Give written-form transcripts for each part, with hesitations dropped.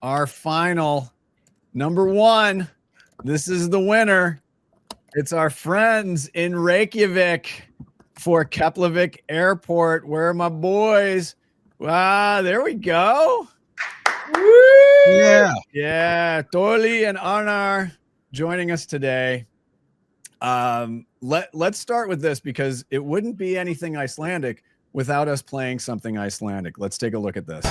our final number one. This is the winner. It's our friends in Reykjavik for Keflavik Airport. Where are my boys? Wow, there we go. Yeah. Yeah, Torli and Arnar joining us today. Let's start with this because it wouldn't be anything Icelandic without us playing something Icelandic. Let's take a look at this.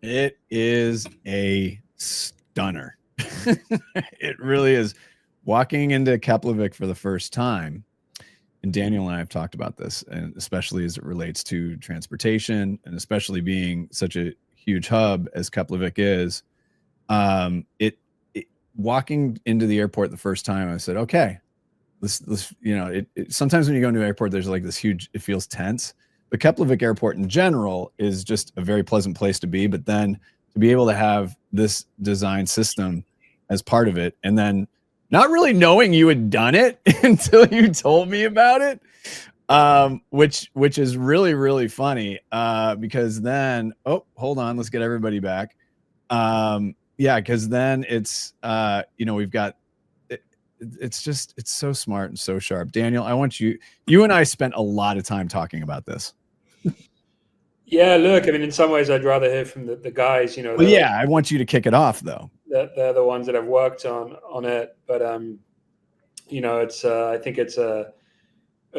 It is a stunner. It really is. Walking into Keflavik for the first time, and Daniel and I have talked about this, and especially as it relates to transportation, and especially being such a huge hub as Keflavik is. It walking into the airport the first time, I said, okay, this sometimes when you go into an airport, there's like this huge, it feels tense. But Keflavik Airport in general is just a very pleasant place to be. But then to be able to have this design system as part of it, and then not really knowing you had done it until you told me about it, which is really, really funny, because then, oh, hold on, let's get everybody back. Yeah, because then it's, we've got, it's so smart and so sharp. Daniel, I want you and I spent a lot of time talking about this. Yeah, look, I mean, in some ways, I'd rather hear from the guys. Well, yeah, I want you to kick it off, though. They're the ones that have worked on it. But it's I think it's a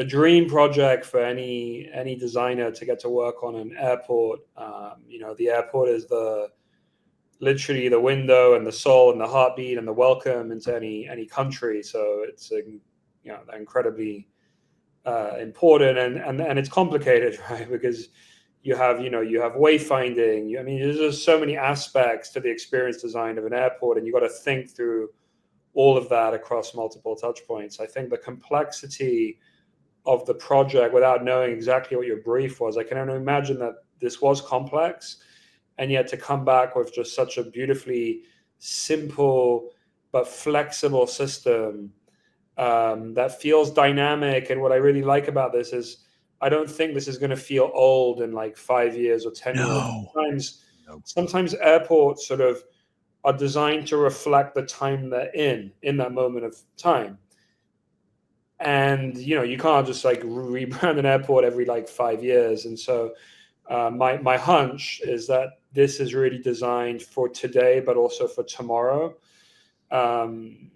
dream project for any designer to get to work on an airport. The airport is literally the window and the soul and the heartbeat and the welcome into any country. So it's incredibly important, and it's complicated, right? Because you have wayfinding. There's just so many aspects to the experience design of an airport, and you got to think through all of that across multiple touch points. I think the complexity of the project, without knowing exactly what your brief was, I can only imagine that this was complex, and yet to come back with just such a beautifully simple but flexible system that feels dynamic. And what I really like about this is I don't think this is going to feel old in like 5 years or 10 years. Sometimes airports sort of are designed to reflect the time they're in that moment of time. And, you can't just like rebrand an airport every like 5 years. And so my hunch is that this is really designed for today, but also for tomorrow. And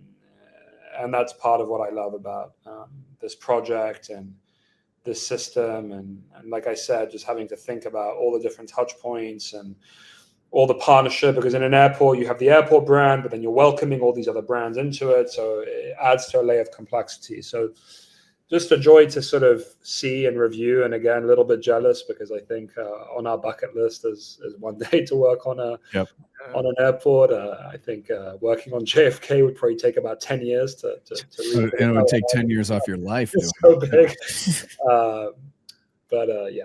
that's part of what I love about this project and this system. And like I said, just having to think about all the different touch points and all the partnership, because in an airport, you have the airport brand, but then you're welcoming all these other brands into it. So it adds to a layer of complexity. So just a joy to sort of see and review. And again, a little bit jealous because I think on our bucket list is one day to work on a on an airport. I think working on JFK would probably take about 10 years to and it would take 10 years off your life. It's so big.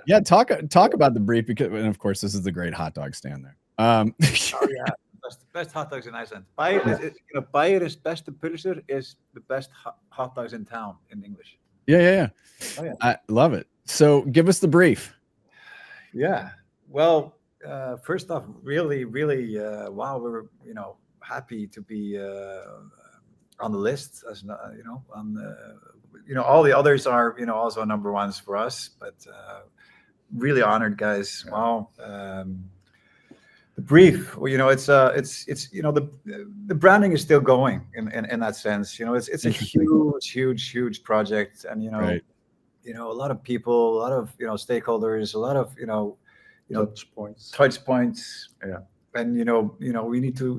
Yeah. Talk about the brief, because, and of course, this is the great hot dog stand there. Oh yeah, that's the best hot dogs in Iceland. Bæjarins besta pulsur is the best hot dogs in town in English. Yeah. Oh, yeah. I love it. So give us the brief. Yeah. Well, first off, really, wow, we were, happy to be on the list, as on all the others are, also number ones for us, but really honored, guys. Wow. The brief, well, it's the branding is still going in that sense. It's a huge project, and Right. a lot of people, a lot of stakeholders, a lot of touch points. Yeah. And we need to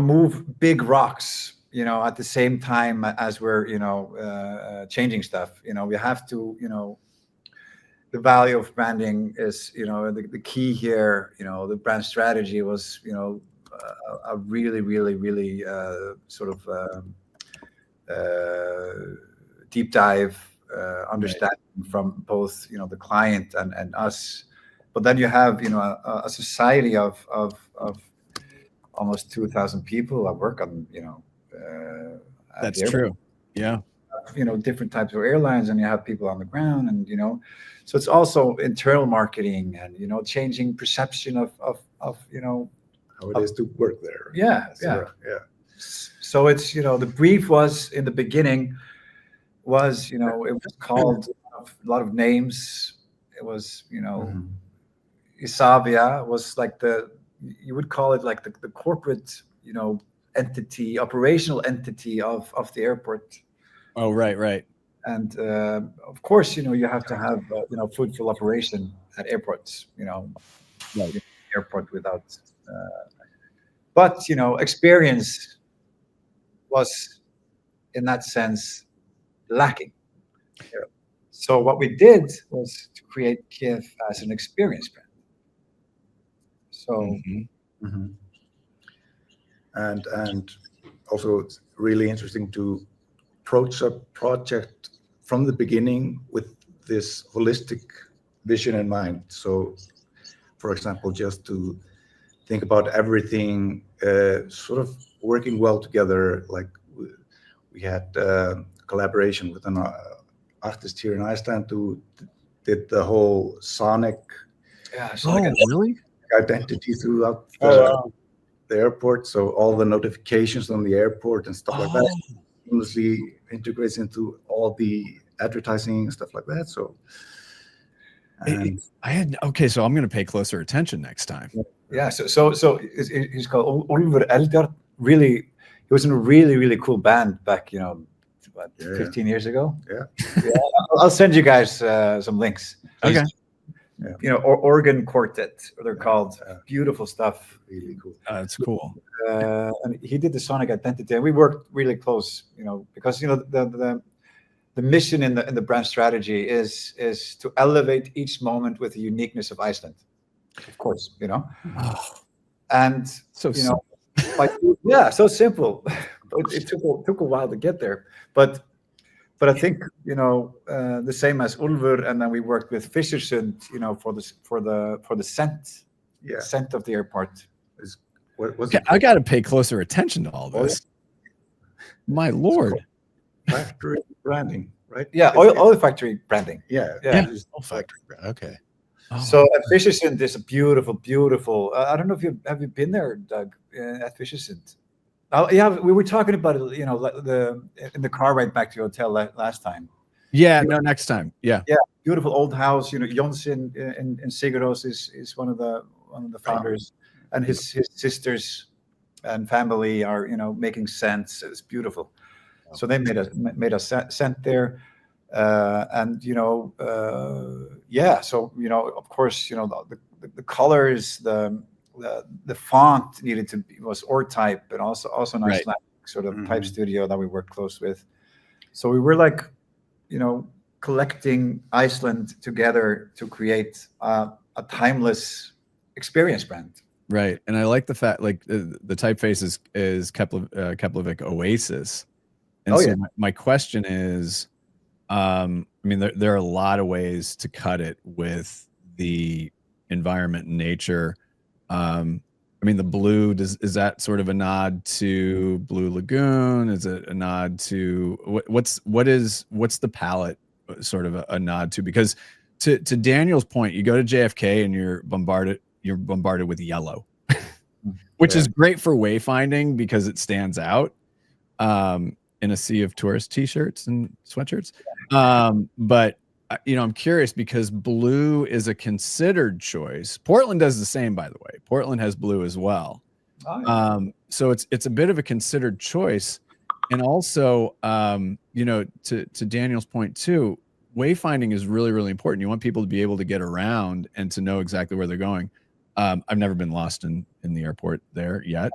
move big rocks at the same time as we're changing stuff. We have to the value of branding is the key here. The brand strategy was a really sort of deep dive understanding from both the client and us. But then you have a society of almost 2,000 people that work on That's true. Yeah. Different types of airlines, and you have people on the ground, and so it's also internal marketing and changing perception of how it is to work there. Yeah. So it's the brief was in the beginning was it was called a lot of names. It was Isavia was like you would call it like the corporate entity, operational entity of the airport. Oh, right. And of course, you have to have fruitful operation at airports. Right. Airport without, but experience was in that sense lacking. So what we did was to create Kiev as an experience brand. So, and also it's really interesting to approach a project from the beginning with this holistic vision in mind. So, for example, just to think about everything sort of working well together. Like we had collaboration with an artist here in Iceland who did the whole sonic Really? identity throughout the airport. So all the notifications on the airport and stuff like that seamlessly integrates into all the advertising and stuff like that. So so I'm going to pay closer attention next time. Yeah. So he's called Ulfur Eldjárn. Really, he was in a really cool band back, 15 years ago. Yeah. I'll send you guys some links. Okay. Organ quartet, they're called. Beautiful stuff. Really cool. That's cool. And he did the sonic identity, and we worked really close. Because the mission in the brand strategy is to elevate each moment with the uniqueness of Iceland. Of course, and So so simple. It took a while to get there, but I think the same as Ulfur, and then we worked with Fishersund, for the scent, scent of the airport. I got to pay closer attention to all this. My Lord. Factory branding, right? Yeah, oil factory branding. Yeah. Oil factory brand. Okay. So at Fishersund is a beautiful. I don't know if have you been there, Doug, at Fishersund? Yeah, we were talking about it, in the car ride back to your hotel last time. Yeah, no, next time. Yeah. Beautiful old house. Jonsson in Sigurðs is one of the founders, and his sisters and family are making scents. It's beautiful. So they made us scent there, and So of course the colors, the font needed to was or type, and also an Icelandic sort of type studio that we worked close with. So we were like, collecting Iceland together to create a timeless experience brand. Right. And I like the fact, like the typeface is Keflavik Oasis. And Oh, so yeah. my question is, I mean, there are a lot of ways to cut it with the environment and nature. I mean, the blue, is that sort of a nod to Blue Lagoon? Is it a nod to what's the palette sort of a nod to? Because to Daniel's point, you go to JFK and you're bombarded with yellow, which is great for wayfinding because it stands out in a sea of tourist t-shirts and sweatshirts. But you know, I'm curious because blue is a considered choice. Portland does the same, by the way. Portland has blue as well. Oh, yeah. So it's a bit of a considered choice. And also, you know, to Daniel's point too, wayfinding is really, really important. You want people to be able to get around and to know exactly where they're going. I've never been lost in the airport there yet.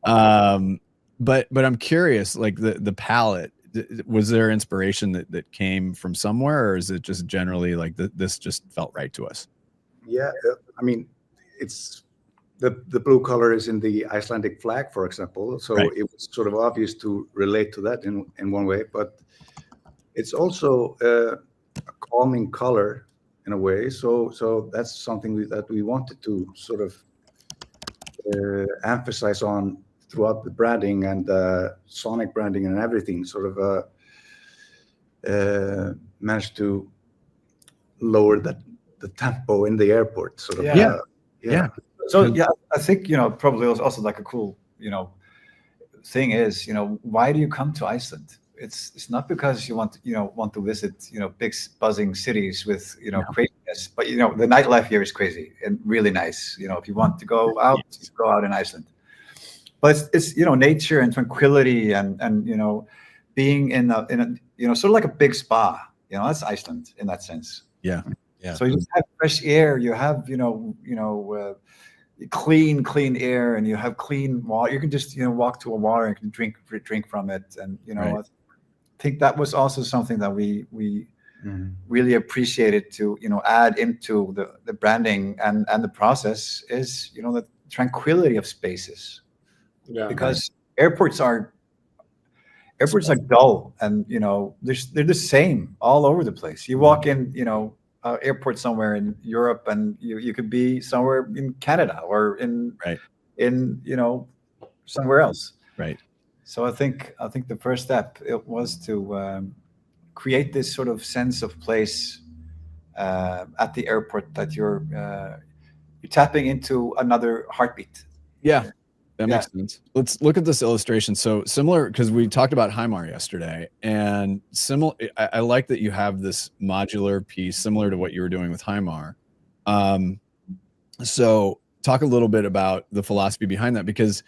But I'm curious, like the palette, was there inspiration that came from somewhere, or is it just generally like this just felt right to us? Yeah, I mean, it's the blue color is in the Icelandic flag, for example. So it was sort of obvious to relate to that in one way, but it's also a calming color in a way. So that's something that we wanted to sort of emphasize on throughout the branding and sonic branding and everything. Sort of managed to lower the tempo in the airport. Sort of. Yeah. So yeah, I think, you know, probably also like a cool, you know, thing is, you know, why do you come to Iceland? It's not because you want to visit, you know, big buzzing cities with, you know, craziness, but you know, the nightlife here is crazy and really nice. You know, if you want to go out, go out in Iceland. But it's you know, nature and tranquility and you know, being in a you know, sort of like a big spa. You know, that's Iceland in that sense. Yeah. So you have fresh air. You have clean air, and you have clean water. You can just, you know, walk to a water and can drink from it. And you know, I think that was also something that we really appreciated to, you know, add into the branding and the process is, you know, the tranquility of spaces. Yeah, because airports are dull, and you know, they're the same all over the place. You walk in, you know, airport somewhere in Europe, and you could be somewhere in Canada or in you know, somewhere else. Right. So I think the first step it was to create this sort of sense of place at the airport that you're tapping into another heartbeat. Yeah. That makes sense. Let's look at this illustration. So similar, because we talked about Heimar yesterday, and similar. I like that you have this modular piece similar to what you were doing with Heimar. So talk a little bit about the philosophy behind that, because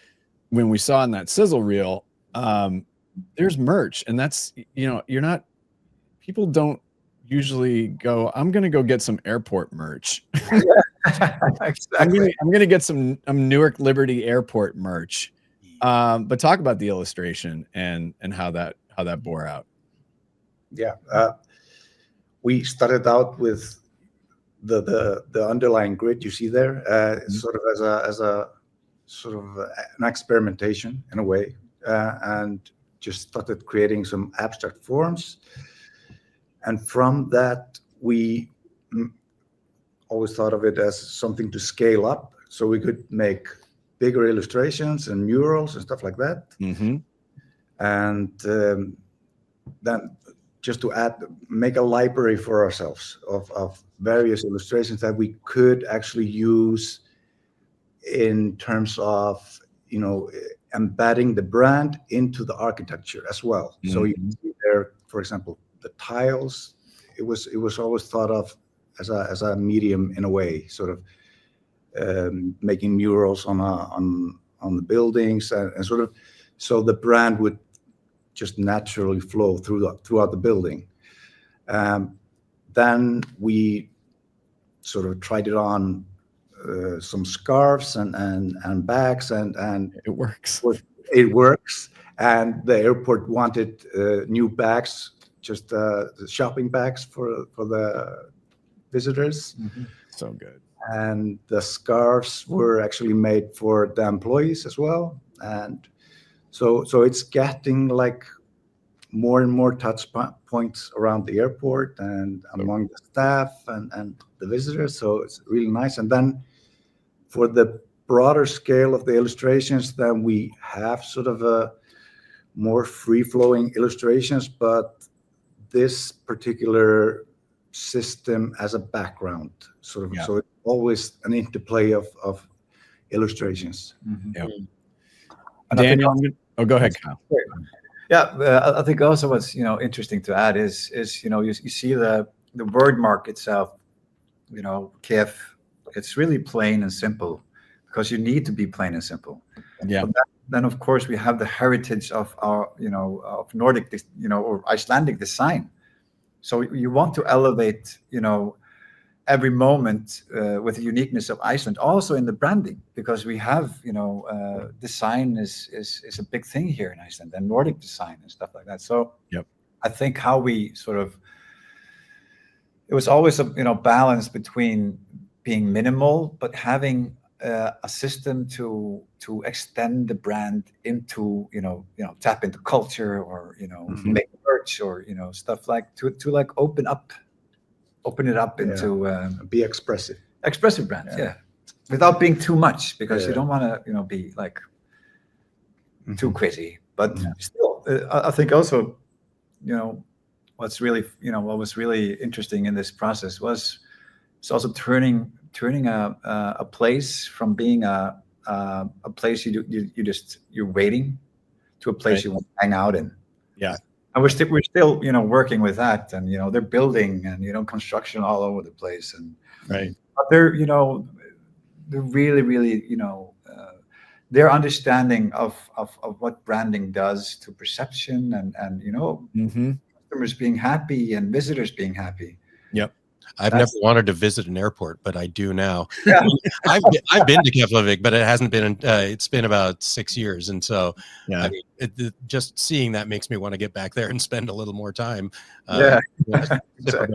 when we saw in that sizzle reel, there's merch, and that's, you know, people don't usually go, I'm going to go get some airport merch. Exactly. I'm gonna get some Newark Liberty Airport merch. But talk about the illustration and how that bore out. Yeah, we started out with the underlying grid you see there, sort of as a sort of an experimentation in a way, and just started creating some abstract forms. And from that, we always thought of it as something to scale up, so we could make bigger illustrations and murals and stuff like that. And then just to make a library for ourselves of various illustrations that we could actually use in terms of, you know, embedding the brand into the architecture as well. So you can see there, for example, the tiles. It was always thought of as a medium in a way, sort of making murals on the buildings and sort of, so the brand would just naturally flow throughout the building. Then we sort of tried it on some scarves and bags, and it works. It works. And the airport wanted new bags, just shopping bags for the visitors. So good. and the scarves were actually made for the employees as well. And so it's getting like more and more touch points around the airport and among the staff and the visitors. So it's really nice. And then for the broader scale of the illustrations, then we have sort of a more free-flowing illustrations, but this particular system as a background, sort of. Yeah. So it's always an interplay of illustrations. Yeah. And I think Daniel, go ahead, Kyle. Yeah, I think also what's interesting to add is you see the word mark itself, Kiev. It's really plain and simple because you need to be plain and simple. Yeah. But then of course we have the heritage of our of Nordic or Icelandic design. So you want to elevate every moment with the uniqueness of Iceland, also in the branding, because we have design is a big thing here in Iceland, and Nordic design and stuff like that. So yep. I think how we it was always a balance between being minimal but having a system to extend the brand into tap into culture or make merch or stuff like to like open it up into be expressive brands, without being too much, because you don't want to be like too crazy, but still I think also what's really what was really interesting in this process was it's also turning a place from being a place you're waiting to a place you want to hang out in. Yeah. And we're still working with that, and they're building and construction all over the place, and right. But they're really their understanding of what branding does to perception and customers being happy and visitors being happy. Yep. I've never wanted to visit an airport, but I do now. Yeah. I've been to Keflavik, but it hasn't been. It's been about 6 years, and so yeah, I mean, just seeing that makes me want to get back there and spend a little more time. Exactly. Just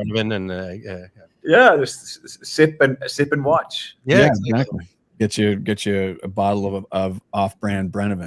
sip and watch. Yeah, exactly. Get you a bottle of off-brand Brennivin.